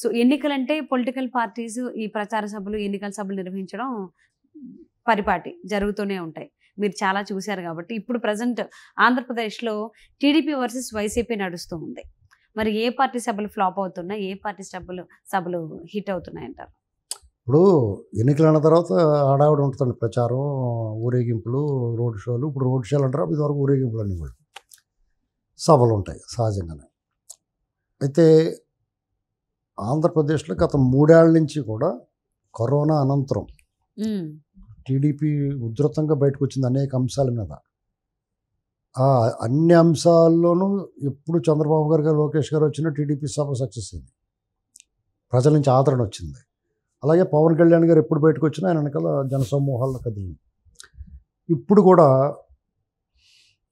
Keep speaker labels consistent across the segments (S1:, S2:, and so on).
S1: So ఎన్నికలంటే political parties ఈ ప్రచార సభలు, ఎన్నికల సభలు నిర్వహించడం పరిపాటి జరుగుతూనే ఉంటాయి. మీరు చాలా చూశారు కాబట్టి. ఇప్పుడు ప్రెజెంట్ ఆంధ్రప్రదేశ్‌లో టీడీపీ వర్సెస్ వైసీపీ నడుస్తూ ఉంది. మరి ఏ పార్టీ సభలు ఫ్లాప్ అవుతున్నాయి? ఏ పార్టీ సభలు హిట్ అవుతున్నాయంటారు?
S2: ఇప్పుడు ఎన్నికలన్న తర్వాత హడావిడి ఉంటుందండి. ప్రచారం, ఊరేగింపులు, రోడ్ షోలు. ఇప్పుడు రోడ్ షోలు అంటారు, ఇదివరకు ఊరేగింపులు అన్నీ కూడా. సభలు ఉంటాయి సహజంగానే. అయితే ఆంధ్రప్రదేశ్లో గత 3 ఏళ్ల నుంచి కూడా కరోనా అనంతరం టీడీపీ ఉధృతంగా బయటకు వచ్చింది అనేక అంశాల మీద. అన్ని అంశాల్లోనూ ఎప్పుడు చంద్రబాబు గారు, లోకేష్ గారు వచ్చిన టీడీపీ సభ సక్సెస్ అయింది. ప్రజల నుంచి ఆదరణ వచ్చింది. అలాగే పవన్ కళ్యాణ్ గారు ఎప్పుడు బయటకు వచ్చినా ఆయన వెనకాల జనసమూహాల్లో కదిలింది. ఇప్పుడు కూడా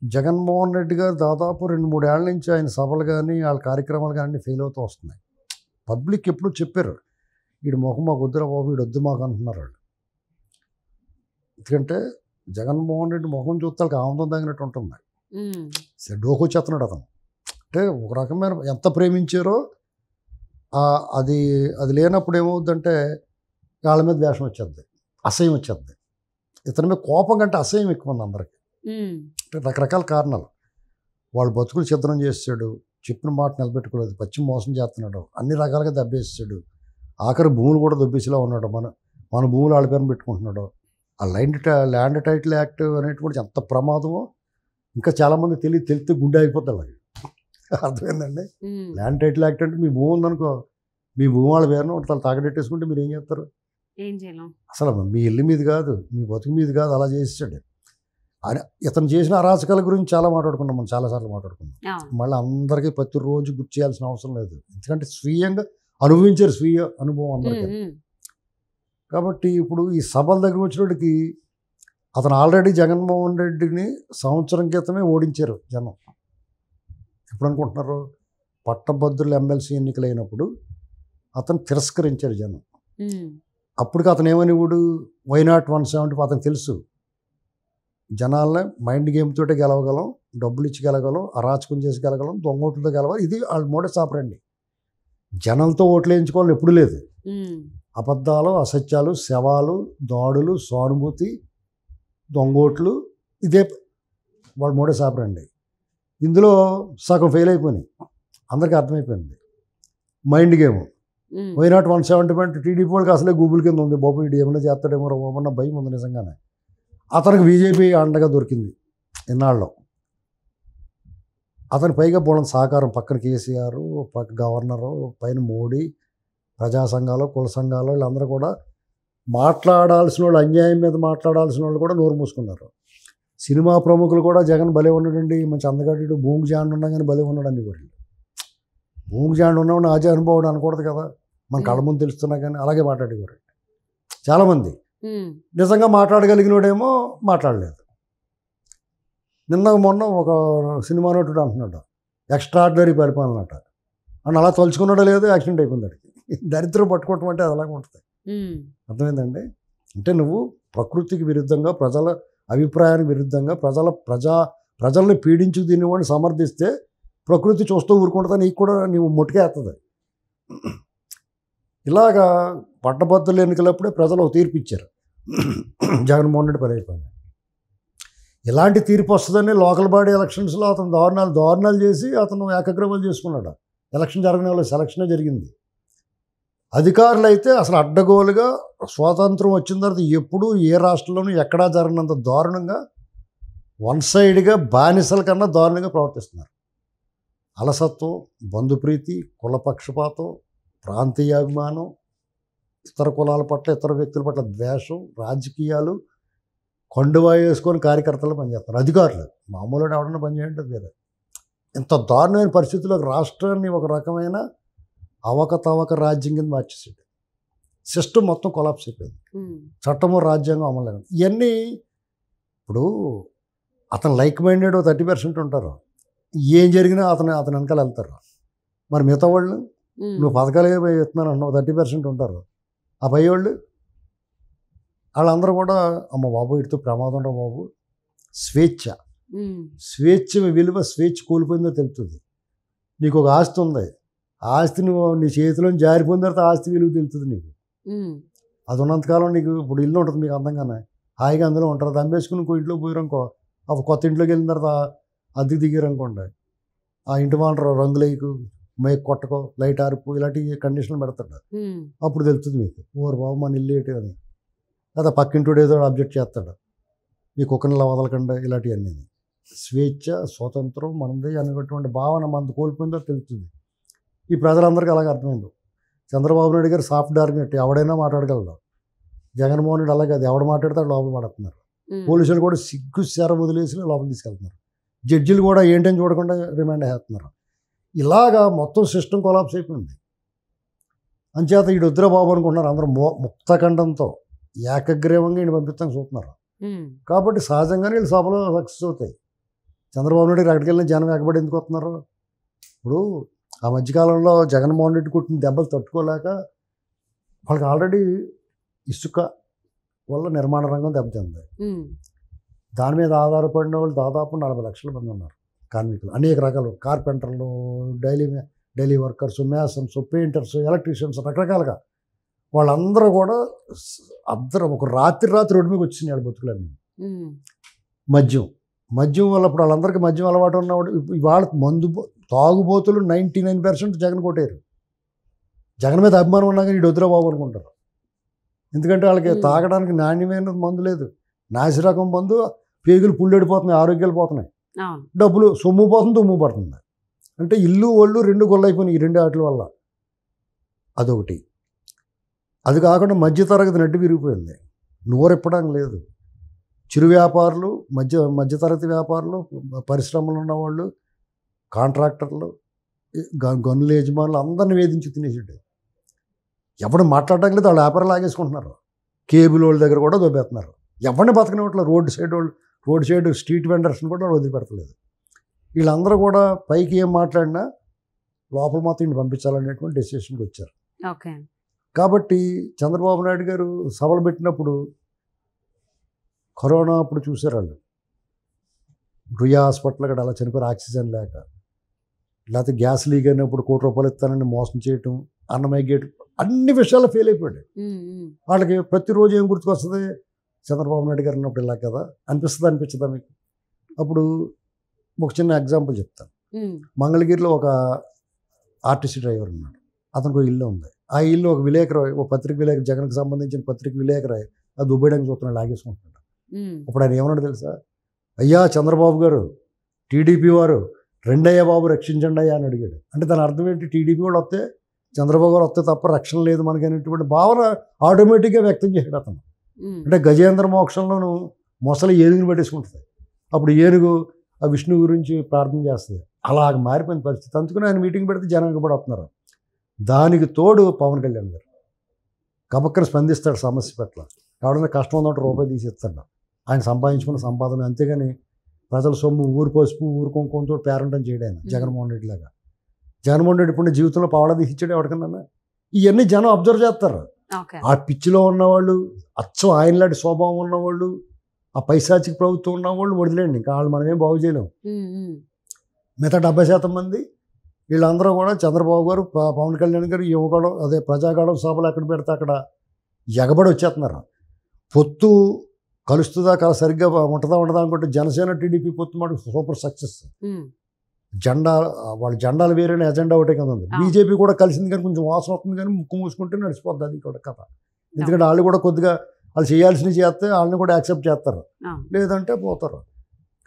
S2: జగన్మోహన్ రెడ్డి గారు దాదాపు 2-3 ఏళ్ల నుంచి ఆయన సభలు కానీ వాళ్ళ కార్యక్రమాలు కానీ ఫెయిల్ అవుతూ వస్తున్నాయి. పబ్లిక్ ఎప్పుడు చెప్పారు, వీడు మొహం మాకు వద్దురా బాబు, వీడు వద్దు మాకు అంటున్నారు వాళ్ళు. ఎందుకంటే జగన్మోహన్ రెడ్డి మొహం చూస్తే వాళ్ళకి ఆనందం తగినట్టు ఉంటుంది. డోకొచ్చేస్తున్నాడు అతను. అంటే ఒక రకమైన ఎంత ప్రేమించారో అది లేనప్పుడు ఏమవుద్దంటే వాళ్ళ మీద ద్వేషం వచ్చేద్ది, అసహ్యం వచ్చేద్ది. ఇతని మీద కోపం కంటే అసహ్యం ఎక్కువ ఉంది అందరికి. అంటే రకరకాల కారణాలు. వాళ్ళు బతుకులు ఛిద్రం చేసాడు, చెప్పిన మాట నిలబెట్టుకోలేదు, పచ్చి మోసం చేస్తున్నాడు, అన్ని రకాలుగా దెబ్బేసాడు. ఆఖరి భూములు కూడా దొబ్బేసేలా ఉన్నాడు. మన భూములు వాళ్ళ పేరున పెట్టుకుంటున్నాడు. ఆ ల్యాండ్ టైటిల్ యాక్ట్ అనేటువంటి ఎంత ప్రమాదమో ఇంకా చాలామంది తెలిస్తే గుండె అయిపోతాడు. అది అర్థమైందండి. ల్యాండ్ టైటిల్ యాక్ట్ అంటే మీ భూమి ఉందనుకో, మీ భూమి వాళ్ళ పేరున వాళ్ళు తాగడెట్టేసుకుంటే మీరు ఏం చేస్తారు? అసలు మీ ఇల్లు మీద కాదు, మీ బతుకు మీద కాదు, అలా చేసాడు. ఇతను చేసిన అరాచకాల గురించి చాలా మాట్లాడుకున్నాం, మనం చాలాసార్లు మాట్లాడుకున్నాం. మళ్ళీ అందరికీ ప్రతిరోజు గుర్తు చేయాల్సిన అవసరం లేదు, ఎందుకంటే స్వీయంగా అనుభవించారు, స్వీయ అనుభవం అందరికీ. కాబట్టి ఇప్పుడు ఈ సభల దగ్గర వచ్చినోడికి అతను ఆల్రెడీ జగన్మోహన్ రెడ్డిని సంవత్సరం క్రితమే ఓడించారు జనం. ఎప్పుడు అనుకుంటున్నారు? పట్టభద్రుల ఎమ్మెల్సీ ఎన్నికలైనప్పుడు అతను తిరస్కరించారు జనం. అప్పటికి అతను ఏమనివాడు, వైనాట్ 170. అతను తెలుసు జనాలని మైండ్ గేమ్ తోటే గెలవగలం, డబ్బులు ఇచ్చి గెలవగలం, అరాచకం చేసి గెలవగలం, దొంగోట్లతో గెలవాలి. ఇది వాళ్ళ మోడస్ ఆపరండి. జనంతో ఓట్లు వేయించుకోవాలని ఎప్పుడు లేదు. అబద్ధాలు, అసత్యాలు, శవాలు, దాడులు, సానుభూతి, దొంగోట్లు, ఇదే వాళ్ళ మోడస్ ఆపరండి. ఇందులో సగం ఫెయిల్ అయిపోయినాయి, అందరికీ అర్థమైపోయింది. మైండ్ గేమ్ వైనాట్ 170 టీడీపీ వాళ్ళకి అసలే గూగుల్ కింద ఉంది. బాబు వీడు ఏమైనా చేస్తాడేమో బాబన్న భయం ఉంది నిజంగానే. అతనికి బీజేపీ అండగా దొరికింది ఇన్నాళ్ళు. అతని పైగా బోళ్ళని సహకారం, పక్కన కేసీఆర్, పక్క గవర్నరు, పైన మోడీ, ప్రజా సంఘాలు, కుల సంఘాలు, వీళ్ళందరూ కూడా మాట్లాడాల్సిన వాళ్ళు, అన్యాయం మీద మాట్లాడాల్సిన వాళ్ళు కూడా నోరు మూసుకున్నారు. సినిమా ప్రముఖులు కూడా జగన్ భలే ఉన్నాడండి, మంచి అందగాడు, భూమి జాండ్ ఉన్నా కానీ భలే ఉన్నాడు అని కూడా. భూమి జాండ్ ఉన్నవాడిని ఆజానుభావుడు అనకూడదు కదా, మన కళ్ళ ముందు తెలుస్తున్నా కానీ అలాగే మాట్లాడేవారు చాలామంది. నిజంగా మాట్లాడగలిగినోడేమో మాట్లాడలేదు. నిన్న మొన్న ఒక సినిమా నటుడు అంటున్నాడు ఎక్స్ట్రాడినరీ పరిపాలన అట అని. అలా తలుచుకున్నాడో లేదో యాక్సిడెంట్ అయిపోయింది. అడిగి దరిద్రం పట్టుకోవటం అంటే అది అలాగే ఉంటుంది. అర్థమైందండి. అంటే నువ్వు ప్రకృతికి విరుద్ధంగా, ప్రజల అభిప్రాయానికి విరుద్ధంగా, ప్రజల్ని పీడించుకు తినేవాడిని సమర్థిస్తే ప్రకృతి చూస్తూ ఊరుకుంటుందా, నీకు కూడా నీవు మొట్టుకేస్తుంది. ఇలాగా పట్టభద్రుల ఎన్నికలప్పుడే ప్రజలు ఒక తీర్పు ఇచ్చారు, జగన్మోహన్ రెడ్డి పని అయిపోయింది. ఇలాంటి తీర్పు వస్తుందని లోకల్ బాడీ ఎలక్షన్స్లో అతను దారుణాలు చేసి అతను ఏకగ్రీవాలు చేసుకున్నాడు. ఎలక్షన్ జరగని వాళ్ళు సెలక్షనే జరిగింది. అధికారులు అయితే అసలు అడ్డగోలుగా స్వాతంత్రం వచ్చిన తర్వాత ఎప్పుడూ ఏ రాష్ట్రంలోనూ ఎక్కడా జరగనంత దారుణంగా, వన్ సైడ్గా, బానిసల కన్నా దారుణంగా ప్రవర్తిస్తున్నారు. అలసత్వం, బంధుప్రీతి, కులపక్షపాతం, ప్రాంతీయాభిమానం, ఇతర కులాల పట్ల, ఇతర వ్యక్తుల పట్ల ద్వేషం, రాజకీయాలు, కండువా వేసుకొని కార్యకర్తలు పనిచేస్తారు. అధికారులు మామూలు ఎవడన్నా పనిచేయండి వేరే. ఇంత దారుణమైన పరిస్థితుల్లో రాష్ట్రాన్ని ఒక రకమైన అవకతవక రాజ్యం కింద మార్చేసాడు. సిస్టమ్ మొత్తం కొలాప్స్ అయిపోయింది. చట్టము, రాజ్యాంగం అమలు లేదు. ఇవన్నీ ఇప్పుడు అతను లైక్ మైండెడ్ 30% ఉంటారు. ఏం జరిగినా అతను వెనకాల వెళ్తారు. మరి మిగతా వాళ్ళు నువ్వు పథకాలు ఇస్తున్నాను అన్నావు, 30% ఉంటారు. ఆ పై వాళ్ళందరూ కూడా అమ్మ బాబు వీటితో ప్రమాదం రా బాబు, స్వేచ్ఛ విలువ, స్వేచ్ఛ కోల్పోయిందో తెలుస్తుంది. నీకు ఒక ఆస్తి ఉంది, ఆస్తి నువ్వు నీ చేతిలో జారిపోయిన తర్వాత ఆస్తి విలువ తెలుస్తుంది నీకు. అది ఉన్నంతకాలం నీకు ఇప్పుడు ఇల్లు ఉంటుంది మీకు అందంగానే, హాయిగా అందులో ఉంటారు. అది అమ్మేసుకుని ఇంకో ఇంట్లో పోయారనుకో, ఒక కొత్త ఇంట్లోకి వెళ్ళిన తర్వాత అద్దెకి దిగారనుకోండి, ఆ ఇంటి వాళ్ళు రంగులేకు, మేకు కొట్టకో, లైట్ ఆర్పు, ఇలాంటి కండిషన్లు పెడతాడు. అప్పుడు తెలుస్తుంది మీకు, ఓరు బాబు మన ఇల్లు ఏంటి అని. లేదా పక్కింటోడు ఏదో అబ్జెక్ట్ చేస్తాడు, మీ కుక్కనిలా వదలకండి, ఇలాంటివన్నీ. స్వేచ్ఛ స్వతంత్రం మనది అనేటువంటి భావన మనది కోల్పోయిందో తెలుస్తుంది. ఈ ప్రజలందరికీ అలాగే అర్థమైంది. చంద్రబాబు నాయుడు గారు సాఫ్ట్ టార్గెట్, ఎవడైనా మాట్లాడగలడు. జగన్మోహన్ రెడ్డి అలాగే, అది ఎవడు మాట్లాడితే లోపల పడుతున్నారు. పోలీసులు కూడా సిగ్గు శర వదిలేసి లోపల తీసుకెళ్తున్నారు. జడ్జిలు కూడా ఏంటని చూడకుండా రిమాండ్ చేస్తున్నారు. ఇలాగా మొత్తం సిస్టమ్ కొలాప్స్ అయిపోయింది. అంచేత ఈడు వద్దురాబాబు అనుకుంటున్నారు అందరూ. ముక్తఖండంతో ఏకగ్రీవంగా ఈయన పంపిస్తాను చూస్తున్నారు. కాబట్టి సహజంగానే వీళ్ళు సభలో సక్సెస్ అవుతాయి. చంద్రబాబు నాయుడు గారు ఎక్కడికి వెళ్ళిన జనం ఎక్కబడి ఎందుకు వస్తున్నారు? ఇప్పుడు ఆ మధ్యకాలంలో జగన్మోహన్ రెడ్డి కొట్టిన దెబ్బలు తట్టుకోలేక వాళ్ళకి ఆల్రెడీ ఇసుక వల్ల నిర్మాణ రంగం దెబ్బతింది. దాని మీద ఆధారపడిన వాళ్ళు దాదాపు 40 లక్షల మంది ఉన్నారు కార్మికులు. అనేక రకాలు, కార్పెంటర్లు, daily workers, masons, painters, electricians, రకరకాలుగా వాళ్ళందరూ కూడా ఒక రాత్రి రోడ్డు మీద వచ్చినాయి వాళ్ళ బతుకులన్నీ. మద్యం వల్ల ఇప్పుడు వాళ్ళందరికీ మద్యం అలవాటు ఉన్నవాడు వాళ్ళ తాగుబోతులు 99% జగన్ కొట్టారు. జగన్ మీద అభిమానం ఉన్నా కానీ వద్దురా బాబు అనుకుంటారు. ఎందుకంటే వాళ్ళకి తాగడానికి నాణ్యమైన మందు లేదు, నాసిరకం మందు, పేగులు పుల్లెడిపోతున్నాయి, ఆరోగ్యాలు పోతున్నాయి, డబ్బులు సొమ్ము పోతుంది, దుమ్ము పడుతుంది. అంటే ఇల్లు ఒళ్ళు 2 గొల్లైపోయినాయి ఈ 2 వాటి వల్ల. అదొకటి. అది కాకుండా మధ్యతరగతి నడ్డు విరిగిపోయింది, నోరెప్పడానికి లేదు. చిరు వ్యాపారులు, మధ్యతరగతి వ్యాపారులు, పరిశ్రమలు ఉన్నవాళ్ళు, కాంట్రాక్టర్లు, గనుల యజమానులు అందరిని వేధించి తినేసాడు. ఎవడు మాట్లాడటం లేదు, వాళ్ళు వ్యాపారం లాగేసుకుంటున్నారు. కేబుల్ వాళ్ళ దగ్గర కూడా దొబ్బేస్తున్నారు. ఎవరిని బతకనివ్వట్లేదు. రోడ్ సైడ్ స్ట్రీట్ వెండర్స్ని కూడా వదిలిపెడతలేదు. వీళ్ళందరూ కూడా పైకి ఏం మాట్లాడినా లోపల మాత్రం ఇంటి పంపించాలనేటువంటి డెసిషన్కి వచ్చారు.
S1: ఓకే.
S2: కాబట్టి చంద్రబాబు నాయుడు గారు సభలు పెట్టినప్పుడు కరోనా అప్పుడు చూశారు వాళ్ళు. రుయా హాస్పిటల్ అక్కడ అలా చనిపోయారు ఆక్సిజన్ లేక. లేకపోతే గ్యాస్ లీక్ అయినప్పుడు ₹1 ఇస్తానని మోసం చేయటం, అన్నమయ్య గేట్, అన్ని విషయాలు ఫెయిల్ అయిపోయాడు. వాళ్ళకి ప్రతిరోజు ఏం గుర్తుకొస్తుంది? చంద్రబాబు నాయుడు గారు ఉన్నప్పుడు ఇలా కదా అనిపించదా మీకు? అప్పుడు ఒక చిన్న ఎగ్జాంపుల్ చెప్తాను. మంగళగిరిలో ఒక ఆర్టీసీ డ్రైవర్ ఉన్నాడు. అతనికి ఒక ఇల్లు ఉంది. ఆ ఇల్లు ఒక విలేకరు, ఒక పత్రిక విలేకరు, జగన్కి సంబంధించిన పత్రిక విలేకరు, అది దుబ్బేయడానికి చూస్తున్నాడు, లాగేసుకుంటున్నాడు. అప్పుడు ఆయన ఏమన్నాడు తెలుసా? అయ్యా చంద్రబాబు గారు, టీడీపీ వారు రెండయ్య బాబు రక్షించండి అయ్యా అని అడిగాడు. అంటే దాని అర్థం ఏంటి? టీడీపీ వాళ్ళు వస్తే, చంద్రబాబు గారు వస్తే తప్ప రక్షణ లేదు మనకి అనేటువంటి భావన ఆటోమేటిక్గా వ్యక్తం చేశాడు అతను. అంటే గజేంద్ర మోక్షంలోనూ మొసలి ఏనుగుని పట్టేసుకుంటుంది. అప్పుడు ఏనుగు ఆ విష్ణు గురించి ప్రార్థన చేస్తుంది. అలాగ మారిపోయిన పరిస్థితి. అందుకని ఆయన మీటింగ్ పెడితే జనం కూడా వస్తున్నారు. దానికి తోడు పవన్ కళ్యాణ్ గారు కబక్కన స్పందిస్తాడు సమస్య పట్ల. ఎవడన్నా కష్టం ఉందంటే రూపాయి తీసిస్తాడు. ఆయన సంపాదించుకున్న సంపాదన. అంతేగాని ప్రజల సొమ్ము, ఊరు పసుపు, ఊరు కుంకుమతో పేరంటం చేయడం ఆయన జగన్మోహన్ రెడ్డి లాగా. జగన్మోహన్ రెడ్డి ఇప్పుడు జీవితంలో పావడా తీసిచ్చాడు ఎవరికన్నా? ఇవన్నీ జనం అబ్జర్వ్ చేస్తారు. ఆ పిచ్చిలో ఉన్నవాళ్ళు, అచ్చం ఆయనలాంటి స్వభావం ఉన్నవాళ్ళు, ఆ పైశాచిక ప్రభుత్వం ఉన్నవాళ్ళు వదిలేండి, ఇంకా వాళ్ళు మనమేం బాగు చేయలేము. మిగతా 70% మంది వీళ్ళందరూ కూడా చంద్రబాబు గారు, పవన్ కళ్యాణ్ గారు యువగడం, అదే ప్రజాగడం సభలు ఎక్కడ పెడితే అక్కడ ఎగబడి వచ్చేస్తున్నారు. పొత్తు కలుస్తుందా సరిగ్గా ఉంటుందా అనుకుంటే జనసేన టీడీపీ పొత్తు మాట సూపర్ సక్సెస్. వాళ్ళ జెండాలు వేరే, ఎజెండా ఒకటే కదా ఉంది. బీజేపీ కూడా కలిసింది కానీ కొంచెం వాసన వస్తుంది కానీ ముక్కు మూసుకుంటే నడిచిపోద్ది అది కూడా కథ. ఎందుకంటే వాళ్ళు కూడా కొద్దిగా వాళ్ళు చేయాల్సినవి చేస్తే వాళ్ళని కూడా యాక్సెప్ట్ చేస్తారు, లేదంటే పోతారు.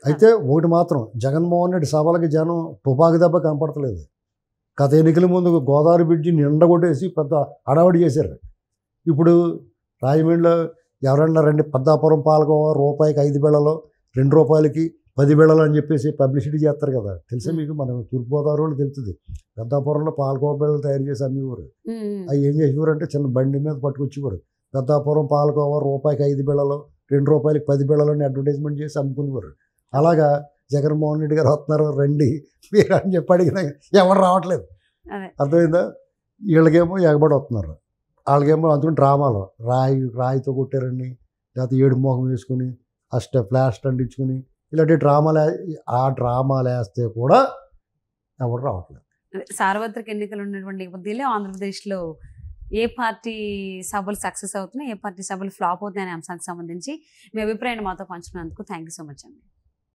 S2: అయితే ఒకటి మాత్రం, జగన్మోహన్ రెడ్డి సభలకి జనం తుపాకి దెబ్బ కనపడతలేదు. గత ఎన్నికల ముందు గోదావరి బ్రిడ్జి నిండగొట్టేసి పెద్ద హడావుడి చేశారు. ఇప్పుడు రాజమండ్రిలో ఎవరన్నా రండి, పెద్దాపురం పాలకోవ రూపాయికి 5 బిళ్ళలు, ₹2కి 10 బిళ్ళలు అని చెప్పేసి పబ్లిసిటీ చేస్తారు కదా. తెలుసా మీకు? మనం తూర్పుగోదావరి వాళ్ళు తెలుస్తుంది. పెద్దాపురంలో పాలకోవ బిళ్ళలు తయారు చేసి అమ్మేవారు. అవి ఏం చేసేవారు అంటే చిన్న బండి మీద పట్టుకొచ్చేవారు. పెద్దాపురం పాలకోవ రూపాయికి 5 బిళ్ళలు, ₹2కి 10 బిళ్ళలు అని అడ్వర్టైజ్మెంట్ చేసి అమ్ముకునేవారు. అలాగా జగన్మోహన్ రెడ్డి గారు వస్తున్నారు రండి మీరు అని చెప్పి అడిగినా ఎవరు రావట్లేదు. అర్థమైందా? వీళ్ళకేమో ఎగబడి వస్తున్నారు, వాళ్ళకేమో అందుకని డ్రామాలో రాయితో కొట్టారండి, లేకపోతే ఏడు మోహం వేసుకుని ఫ్లాష్ అంటించుకుని ఇలాంటి డ్రామాలు వేస్తే కూడా ఎవరు రావట్లేదు.
S1: సార్వత్రిక ఎన్నికలు ఉన్నటువంటి నేపథ్యంలో ఆంధ్రప్రదేశ్లో ఏ పార్టీ సభలు సక్సెస్ అవుతున్నాయి, ఏ పార్టీ సభలు ఫ్లాప్ అవుతున్నాయి అనే అంశానికి సంబంధించి మీ అభిప్రాయాన్ని మాతో పంచుకున్నందుకు థ్యాంక్ యూ సో మచ్ అండి.